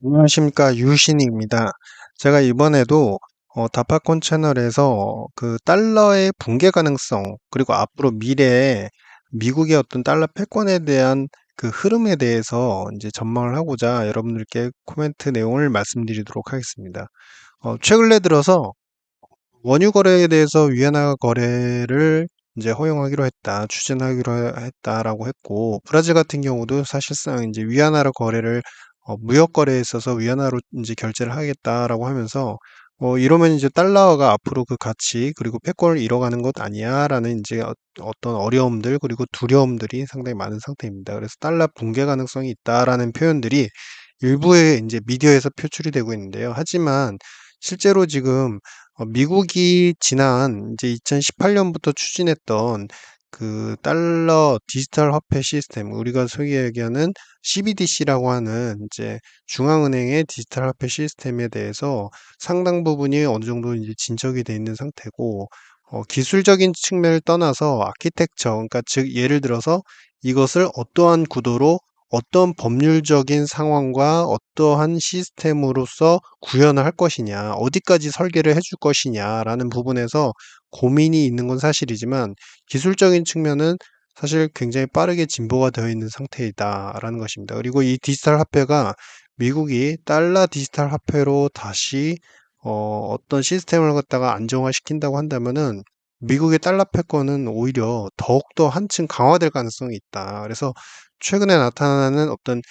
안녕하십니까 유신익입니다. 제가 이번에도 다파콘 채널에서 그 달러의 붕괴 가능성 그리고 앞으로 미래에 미국의 어떤 달러 패권에 대한 그 흐름에 대해서 이제 전망을 하고자 여러분들께 코멘트 내용을 말씀드리도록 하겠습니다. 최근에 들어서 원유 거래에 대해서 위안화 거래를 이제 허용하기로 했다, 추진하기로 했다라고 했고, 브라질 같은 경우도 사실상 이제 위안화로 거래를 무역 거래에 있어서 위안화로 이제 결제를 하겠다라고 하면서 이러면 이제 달러가 앞으로 그 가치 그리고 패권을 잃어가는 것 아니야라는 이제 어떤 어려움들 그리고 두려움들이 상당히 많은 상태입니다. 그래서 달러 붕괴 가능성이 있다라는 표현들이 일부의 이제 미디어에서 표출이 되고 있는데요. 하지만 실제로 지금 미국이 지난 이제 2018년부터 추진했던 그 달러 디지털 화폐 시스템, 우리가 소위 얘기하는 CBDC라고 하는 이제 중앙은행의 디지털 화폐 시스템에 대해서 상당 부분이 어느 정도 이제 진척이 돼 있는 상태고, 기술적인 측면을 떠나서 아키텍처, 그러니까 즉 예를 들어서 이것을 어떠한 구도로 어떤 법률적인 상황과 어떠한 시스템으로서 구현을 할 것이냐, 어디까지 설계를 해줄 것이냐라는 부분에서 고민이 있는 건 사실이지만 기술적인 측면은 사실 굉장히 빠르게 진보가 되어 있는 상태이다라는 것입니다. 그리고 이 디지털 화폐가 미국이 달러 디지털 화폐로 다시 어떤 시스템을 갖다가 안정화시킨다고 한다면은 미국의 달러 패권은 오히려 더욱더 한층 강화될 가능성이 있다. 그래서 최근에 나타나는 어떤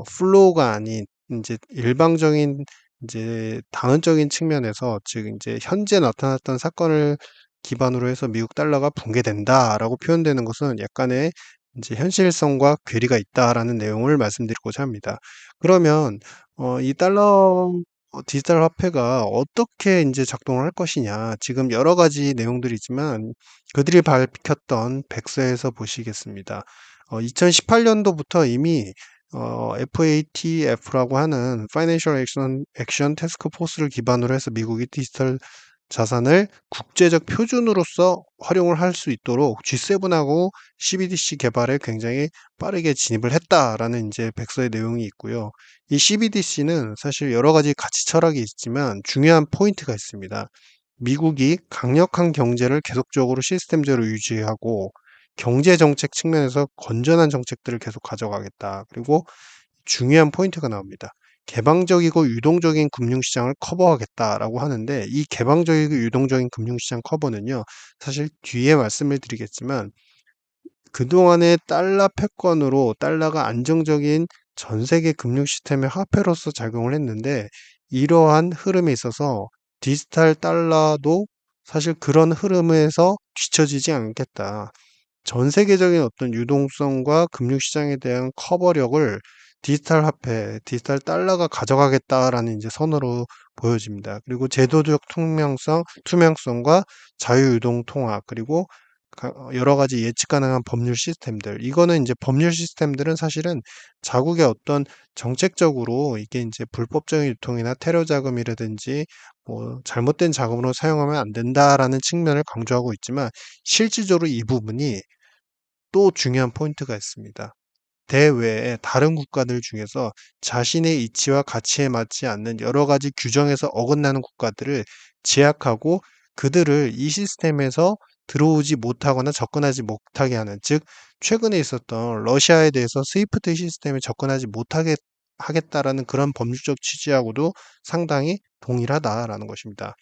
플로우가 아닌 인제 일방적인 인제 단언적인 측면에서 즉 인제 현재 나타났던 사건을 기반으로 해서 "미국 달러가 붕괴된다."라고 표현되는 것은 약간의 인제 "현실성과 괴리가 있다."라는 내용을 말씀드리고자 합니다. 그러면 이 달러 디지털 화폐가 어떻게 인제 작동을 할 것이냐. 지금 여러 가지 내용들이 있지만 그들이 밝혔던 백서에서 보시겠습니다. 2018년도부터 이미 FATF라고 하는 Financial Action Task Force를 기반으로 해서 미국이 디지털 자산을 국제적 표준으로서 활용을 할 수 있도록 G7하고 CBDC 개발에 굉장히 빠르게 진입을 했다라는 이제 백서의 내용이 있고요. 이 CBDC는 사실 여러 가지 가치 철학이 있지만 중요한 포인트가 있습니다. 미국이 강력한 경제를 계속적으로 시스템적으로 유지하고 경제 정책 측면에서 건전한 정책들을 계속 가져가겠다. 그리고 중요한 포인트가 나옵니다. 개방적이고 유동적인 금융시장을 커버하겠다라고 하는데 이 개방적이고 유동적인 금융시장 커버는요. 사실 뒤에 말씀을 드리겠지만 그동안의 달러 패권으로 달러가 안정적인 전 세계 금융 시스템의 화폐로서 작용을 했는데 이러한 흐름에 있어서 디지털 달러도 사실 그런 흐름에서 뒤처지지 않겠다. 전 세계적인 어떤 유동성과 금융시장에 대한 커버력을 디지털 화폐, 디지털 달러가 가져가겠다라는 이제 선으로 보여집니다. 그리고 제도적 투명성과 자유유동 통화, 그리고 여러 가지 예측 가능한 법률 시스템들. 이거는 이제 법률 시스템들은 사실은 자국의 어떤 정책적으로 이게 이제 불법적인 유통이나 테러 자금이라든지 뭐 잘못된 자금으로 사용하면 안 된다라는 측면을 강조하고 있지만 실질적으로 이 부분이 또 중요한 포인트가 있습니다. 대외에 다른 국가들 중에서 자신의 이치와 가치에 맞지 않는 여러 가지 규정에서 어긋나는 국가들을 제약하고 그들을 이 시스템에서 들어오지 못하거나 접근하지 못하게 하는, 즉 최근에 있었던 러시아에 대해서 스위프트 시스템에 접근하지 못하게 하겠다라는 그런 법률적 취지하고도 상당히 동일하다라는 것입니다.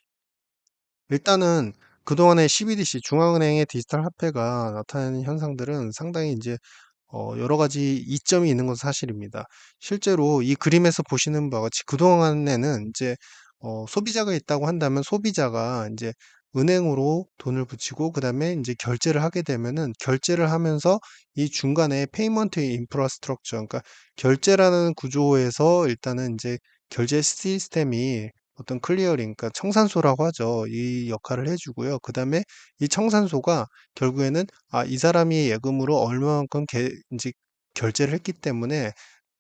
일단은 그동안의 CBDC 중앙은행의 디지털 화폐가 나타내는 현상들은 상당히 이제 여러 가지 이점이 있는 건 사실입니다. 실제로 이 그림에서 보시는 바와 같이 그동안에는 이제 소비자가 있다고 한다면 소비자가 이제 은행으로 돈을 붙이고 그다음에 이제 결제를 하게 되면은 결제를 하면서 이 중간에 페이먼트 인프라스트럭처, 그러니까 결제라는 구조에서 일단은 이제 결제 시스템이 어떤 클리어링, 그러니까 청산소라고 하죠. 이 역할을 해 주고요. 그다음에 이 청산소가 결국에는 이 사람이 예금으로 얼마만큼 인제 결제를 했기 때문에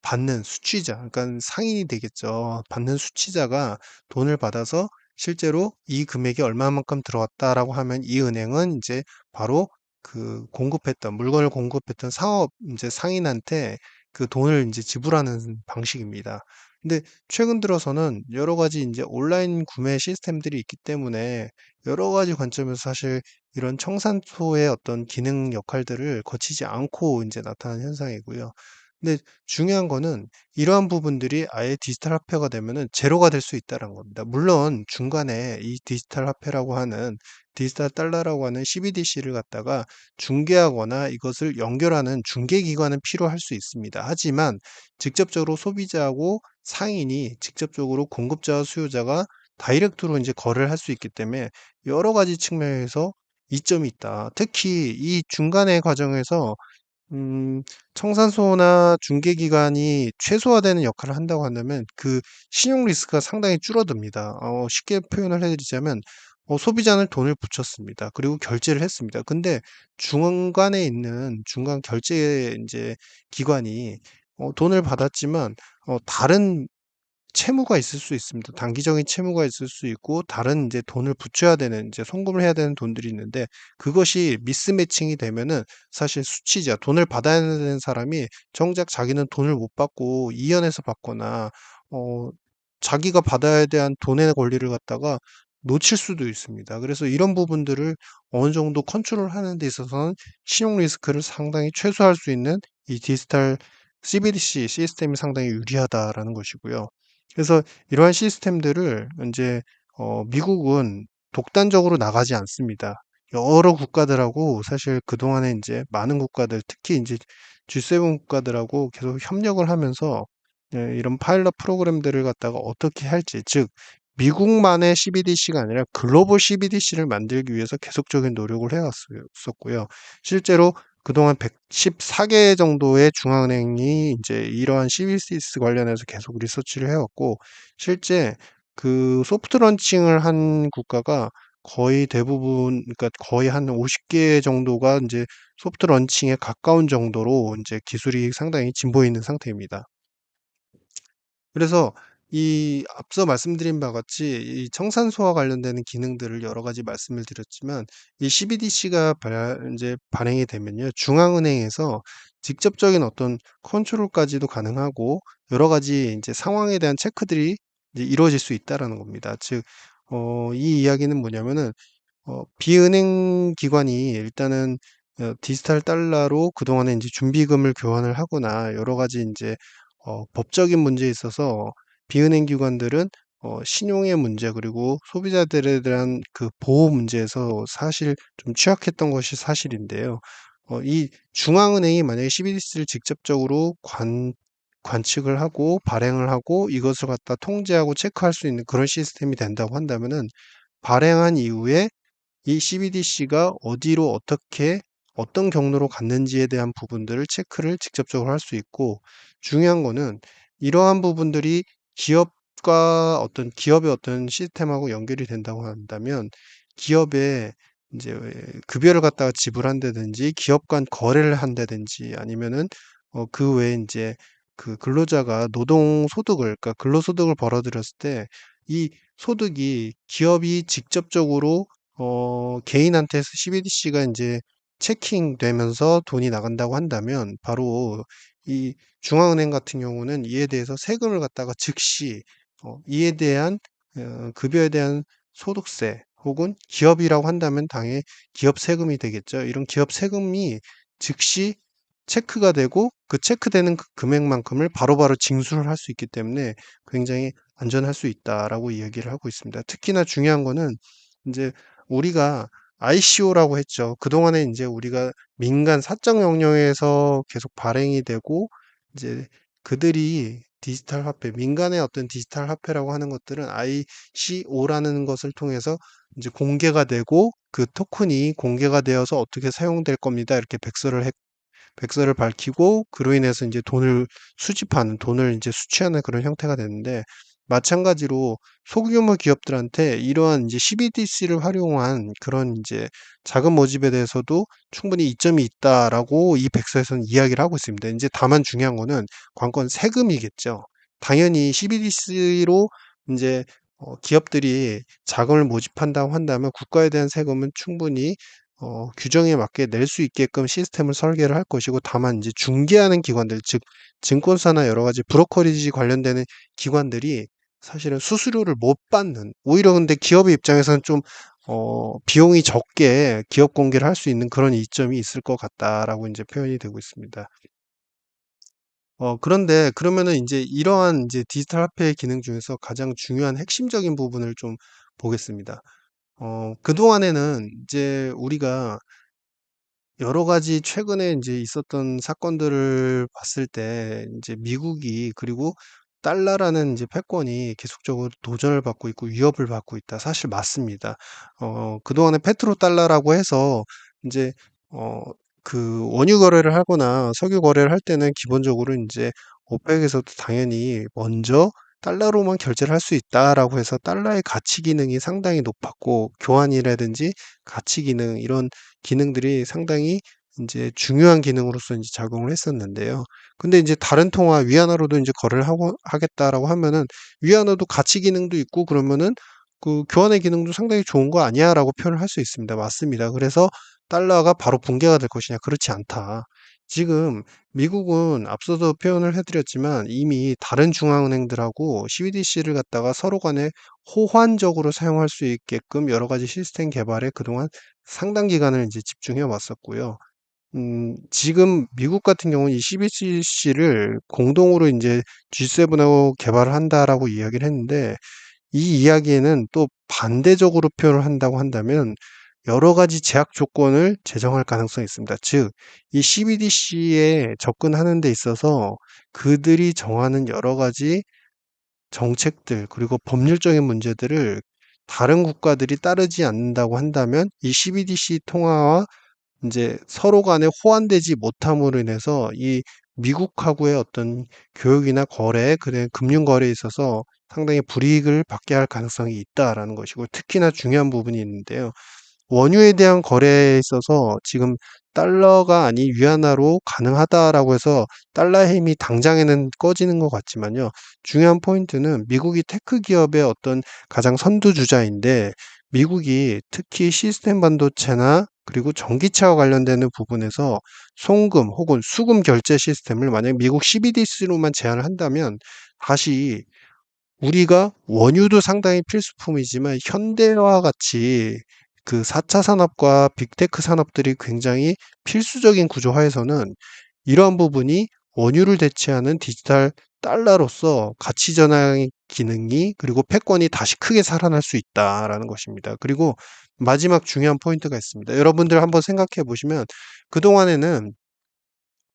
받는 수취자, 그러니까 상인이 되겠죠. 받는 수취자가 돈을 받아서 실제로 이 금액이 얼마만큼 들어왔다라고 하면 이 은행은 인제 바로 그 공급했던 물건을 공급했던 상업 인제 상인한테 그 돈을 인제 지불하는 방식입니다. 근데 최근 들어서는 여러 가지 이제 온라인 구매 시스템들이 있기 때문에 여러 가지 관점에서 사실 이런 청산소의 어떤 기능 역할들을 거치지 않고 이제 나타나는 현상이고요. 근데 중요한 거는 이러한 부분들이 아예 디지털 화폐가 되면은 제로가 될 수 있다는 겁니다. 물론 중간에 이 디지털 화폐라고 하는 디지털 달러라고 하는 CBDC를 갖다가 중개하거나 이것을 연결하는 중개 기관은 필요할 수 있습니다. 하지만 직접적으로 소비자하고 상인이 직접적으로 공급자와 수요자가 다이렉트로 이제 거래를 할 수 있기 때문에 여러 가지 측면에서 이점이 있다. 특히 이 중간의 과정에서 음 청산소나 중개기관이 최소화되는 역할을 한다고 한다면 그 신용 리스크가 상당히 줄어듭니다. 쉽게 표현을 해 드리자면 소비자는 돈을 붙였습니다. 그리고 결제를 했습니다. 근데 중간에 있는 중간 결제 인제 기관이 돈을 받았지만 다른 채무가 있을 수 있습니다. 단기적인 채무가 있을 수 있고 다른 인제 돈을 붙여야 되는 인제 송금을 해야 되는 돈들이 있는데 그것이 미스매칭이 되면은 사실 수취자 돈을 받아야 되는 사람이 정작 자기는 돈을 못 받고 이연해서 받거나 어 자기가 받아야 대한 돈의 권리를 갖다가 놓칠 수도 있습니다. 그래서 이런 부분들을 어느 정도 컨트롤하는 데 있어서는 신용 리스크를 상당히 최소화할 수 있는 이 디지털 CBDC 시스템이 상당히 유리하다라는 것이고요. 그래서 이러한 시스템들을 인제 미국은 독단적으로 나가지 않습니다. 여러 국가들하고 사실 그동안에 인제 많은 국가들 특히 인제 G7 국가들하고 계속 협력을 하면서 이런 파일럿 프로그램들을 갖다가 어떻게 할지 즉 미국만의 CBDC가 아니라 글로벌 CBDC를 만들기 위해서 계속적인 노력을 었고요. 실제로 그동안 114개 정도의 중앙은행이 인제 이러한 CBDC 관련해서 계속 리서치를 해 왔고 실제 그 소프트 런칭을 한 국가가 거의 대부분 그러니까 거의 한 50개 정도가 인제 소프트 런칭에 가까운 정도로 인제 기술이 상당히 진보해 있는 상태입니다. 그래서 이 앞서 말씀드린 바와 같이 이 청산소와 관련되는 기능들을 여러 가지 말씀을 드렸지만 이 CBDC가 인제 발행이 되면요. 중앙은행에서 직접적인 어떤 컨트롤까지도 가능하고 여러 가지 인제 상황에 대한 체크들이 이제 이루어질 수 있다라는 겁니다. 즉 이 이야기는 뭐냐면은 비은행 기관이 일단은 디지털 달러로 그동안에 인제 준비금을 교환을 하거나 여러 가지 인제 법적인 문제에 있어서 비은행 기관들은 신용의 문제 그리고 소비자들에 대한 그 보호 문제에서 사실 좀 취약했던 것이 사실인데요. 이 중앙은행이 만약에 CBDC를 직접적으로 관측을 하고 발행을 하고 이것을 갖다 통제하고 체크할 수 있는 그런 시스템이 된다고 한다면은 발행한 이후에 이 CBDC가 어디로 어떻게 어떤 경로로 갔는지에 대한 부분들을 체크를 직접적으로 할 수 있고 중요한 거는 이러한 부분들이 기업과 어떤 기업의 어떤 시스템하고 연결이 된다고 한다면 기업에 인제 급여를 갖다가 지불한다든지 기업 간 거래를 한다든지 아니면은 그 외에 인제 그 근로자가 노동 소득을 그러니까 근로소득을 벌어 들였을 때 이 소득이 기업이 직접적으로 개인한테 CBDC가 인제 체킹되면서 돈이 나간다고 한다면 바로 이 중앙은행 같은 경우는 이에 대해서 세금을 갖다가 즉시 이에 대한 급여에 대한 소득세 혹은 기업이라고 한다면 당연히 기업 세금이 되겠죠. 이런 기업 세금이 즉시 체크가 되고 그 체크되는 그 금액만큼을 바로바로 징수를 할 수 있기 때문에 굉장히 안전할 수 있다라고 이야기를 하고 있습니다. 특히나 중요한 거는 인제 우리가 ICO라고 했죠. 그동안에 인제 우리가 민간 사적 영역에서 계속 발행이 되고 이제 그들이 디지털 화폐 민간의 어떤 디지털 화폐라고 하는 것들은 ICO라는 것을 통해서 인제 공개가 되고 그 토큰이 공개가 되어서 "어떻게 사용될 겁니다." 이렇게 백서를 밝히고 그로 인해서 인제 돈을 수집하는 돈을 인제 수취하는 그런 형태가 되는데 마찬가지로 소규모 기업들한테 이러한 인제 CBDC를 활용한 그런 인제 자금 모집에 대해서도 충분히 이점이 있다라고 이 백서에서는 이야기를 하고 있습니다. 인제 다만 중요한 거는 관건 세금이겠죠. 당연히 CBDC로 인제 기업들이 자금을 모집한다고 한다면 국가에 대한 세금은 충분히 규정에 맞게 낼 수 있게끔 시스템을 설계를 할 것이고 다만 인제 중개하는 기관들 즉 증권사나 여러 가지 브로커리지 관련되는 기관들이 사실은 수수료를 못 받는, 오히려 근데 기업의 입장에서는 좀 비용이 적게 기업 공개를 할 수 있는 그런 이점이 있을 것 같다라고 이제 표현이 되고 있습니다. 그런데 그러면은 인제 이러한 이제 디지털 화폐의 기능 중에서 가장 중요한 핵심적인 부분을 좀 보겠습니다. 그동안에는 이제 우리가 여러 가지 최근에 인제 있었던 사건들을 봤을 때 인제 미국이, 그리고 달러라는 인제 패권이 계속적으로 도전을 받고 있고 위협을 받고 있다. 사실 맞습니다. 그동안에 페트로달러라고 해서 인제 어 그 원유 거래를 하거나 석유 거래를 할 때는 기본적으로 인제 오펙에서도 당연히 먼저 "달러로만 결제를 할 수 있다."라고 해서 달러의 가치 기능이 상당히 높았고, 교환이라든지 가치 기능, 이런 기능들이 상당히 인제 중요한 기능으로서 인제 작용을 했었는데요. 근데 인제 다른 통화 위안화로도 인제 거래를 하고 하겠다라고 하면은, 위안화도 가치 기능도 있고 그러면은 그 "교환의 기능도 상당히 좋은 거 아니야?"라고 표현을 할 수 있습니다. 맞습니다. 그래서 달러가 바로 붕괴가 될 것이냐? 그렇지 않다. 지금 미국은 앞서도 표현을 해 드렸지만 이미 다른 중앙은행들하고 CBDC를 갖다가 서로 간에 호환적으로 사용할 수 있게끔 여러 가지 시스템 개발에 그동안 상당 기간을 인제 집중해 왔었고요. 지금 미국 같은 경우는 이 CBDC를 공동으로 인제 G7하고 개발을 한다라고 이야기를 했는데, 이 이야기에는 또 반대적으로 표현을 한다고 한다면 여러 가지 제약 조건을 제정할 가능성이 있습니다. 즉, 이 CBDC에 접근하는 데 있어서 그들이 정하는 여러 가지 정책들, 그리고 법률적인 문제들을 다른 국가들이 따르지 않는다고 한다면 이 CBDC 통화와 인제 서로 간에 호환되지 못함으로 인해서 이 미국하고의 어떤 교역이나 거래, 그래 금융 거래에 있어서 상당히 불이익을 받게 할 가능성이 있다라는 것이고, 특히나 중요한 부분이 있는데요. 원유에 대한 거래에 있어서 지금 달러가 아닌 위안화로 가능하다라고 해서 달러의 힘이 당장에는 꺼지는 것 같지만요. 중요한 포인트는 미국이 테크 기업의 어떤 가장 선두주자인데, 미국이 특히 시스템 반도체나 그리고 전기차와 관련되는 부분에서 송금 혹은 수금 결제 시스템을 만약 미국 CBDC로만 제한을 한다면, 다시 우리가 원유도 상당히 필수품이지만 현대와 같이 그 4차 산업과 빅테크 산업들이 굉장히 필수적인 구조 하에서는 이러한 부분이 원유를 대체하는 디지털 달러로서 가치 전환의 기능이, 그리고 패권이 다시 크게 살아날 수 있다라는 것입니다. 그리고 마지막 중요한 포인트가 있습니다. 여러분들 한번 생각해 보시면, 그동안에는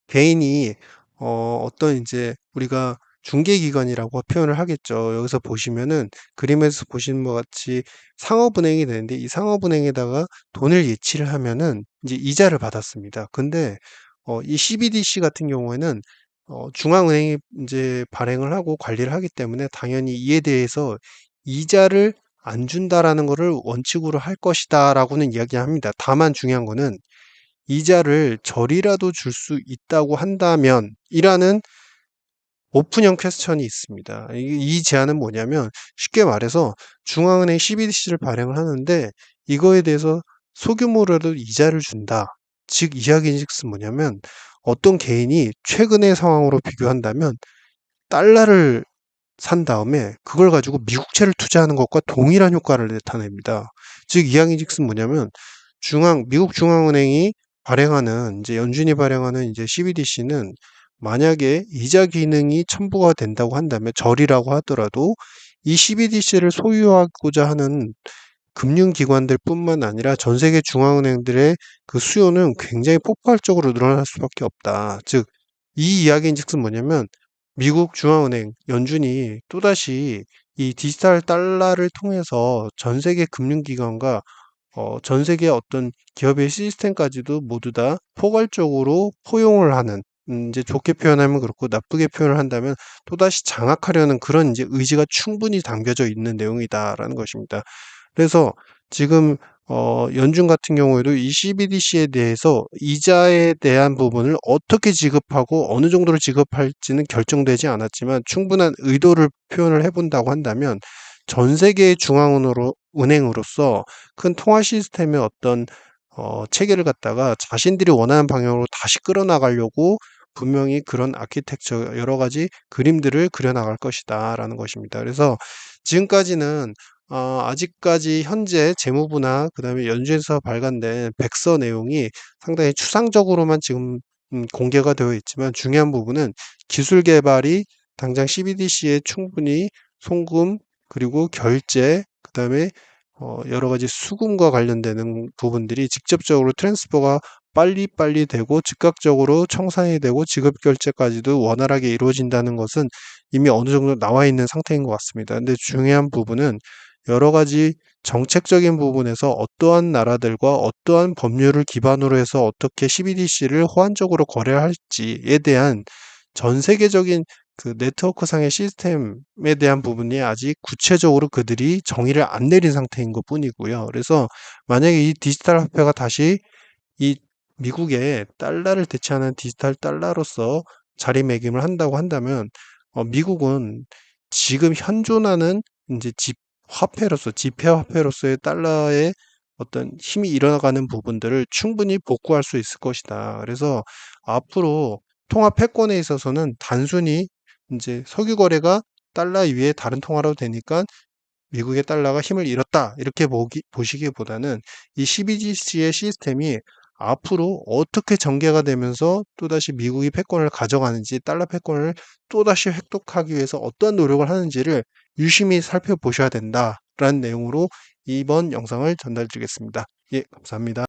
개인이 어떤 인제 우리가 중개기관이라고 표현을 하겠죠. 여기서 보시면은 그림에서 보시는 것 같이 상업은행이 되는데, 이 상업은행에다가 돈을 예치를 하면은 인제 이자를 받았습니다. 근데 이 CBDC 같은 경우에는 중앙은행이 인제 발행을 하고 관리를 하기 때문에 당연히 이에 대해서 "이자를 안 준다."라는 거를 원칙으로 할 것이다라고는 이야기합니다. 다만 중요한 거는 이자를 절이라도 줄 수 있다고 한다면 이라는 오픈형 퀘스천이 있습니다. 이 제안은 뭐냐면, 쉽게 말해서 중앙은행 CBDC를 발행을 하는데 이거에 대해서 소규모라도 이자를 준다. 즉 이야기인즉슨 뭐냐면, 어떤 개인이 최근의 상황으로 비교한다면 달러를 산 다음에 그걸 가지고 미국채를 투자하는 것과 동일한 효과를 나타냅니다. 즉 이양인즉슨 뭐냐면, 미국 중앙은행이 발행하는 이제 연준이 발행하는 이제 CBDC는 만약에 이자 기능이 첨부가 된다고 한다면, 절이라고 하더라도 이 CBDC를 소유하고자 하는 금융기관들 뿐만 아니라 전 세계 중앙은행들의 그 수요는 굉장히 폭발적으로 늘어날 수밖에 없다. 즉, 이 이야기인즉슨 뭐냐면, 미국 중앙은행 연준이 또다시 이 디지털 달러를 통해서 전 세계 금융기관과 전 세계의 어떤 기업의 시스템까지도 모두 다 포괄적으로 포용을 하는, 인제 좋게 표현하면 그렇고 나쁘게 표현을 한다면 또다시 장악하려는 그런 인제 의지가 충분히 담겨져 있는 내용이다라는 것입니다. 그래서 지금 연준 같은 경우에도 이 CBDC에 대해서 이자에 대한 부분을 어떻게 지급하고 어느 정도로 지급할지는 결정되지 않았지만, 충분한 의도를 표현을 해 본다고 한다면 전 세계의 은행으로서 큰 통화 시스템의 어떤 체계를 갖다가 자신들이 원하는 방향으로 다시 끌어나가려고 분명히 그런 아키텍처 여러 가지 그림들을 그려 나갈 것이다라는 것입니다. 그래서 지금까지는 아직까지 현재 재무부나 그다음에 연준에서 발간된 백서 내용이 상당히 추상적으로만 지금 공개가 되어 있지만 중요한 부분은 기술 개발이 당장 CBDC에 충분히 송금 그리고 결제 그다음에 여러 가지 수금과 관련되는 부분들이 직접적으로 트랜스퍼가 빨리빨리 되고 즉각적으로 청산이 되고 지급 결제까지도 원활하게 이루어진다는 것은 이미 어느 정도 나와 있는 상태인 것 같습니다. 근데 중요한 부분은 여러 가지 정책적인 부분에서 어떠한 나라들과 어떠한 법률을 기반으로 해서 어떻게 CBDC를 호환적으로 거래할지에 대한 전 세계적인 그 네트워크상의 시스템에 대한 부분이 아직 구체적으로 그들이 정의를 안 내린 상태인 것 뿐이고요. 그래서 만약에 이 디지털 화폐가 다시 이 미국의 달러를 대체하는 디지털 달러로서 자리매김을 한다고 한다면 미국은 지금 현존하는 인제 화폐로서 지폐 화폐로서의 달러의 어떤 힘이 일어나가는 부분들을 충분히 복구할 수 있을 것이다. 그래서 앞으로 통화 패권에 있어서는 단순히 인제 석유 거래가 달러 위에 다른 통화로 되니까 '미국의 달러가 힘을 잃었다.' 이렇게 보시기보다는 이 CBDC의 시스템이 앞으로 어떻게 전개가 되면서 또다시 미국이 패권을 가져가는지 달러 패권을 또다시 획득하기 위해서 어떠한 노력을 하는지를 유심히 살펴보셔야 된다라는 내용으로 이번 영상을 전달 드리겠습니다. 예, 감사합니다.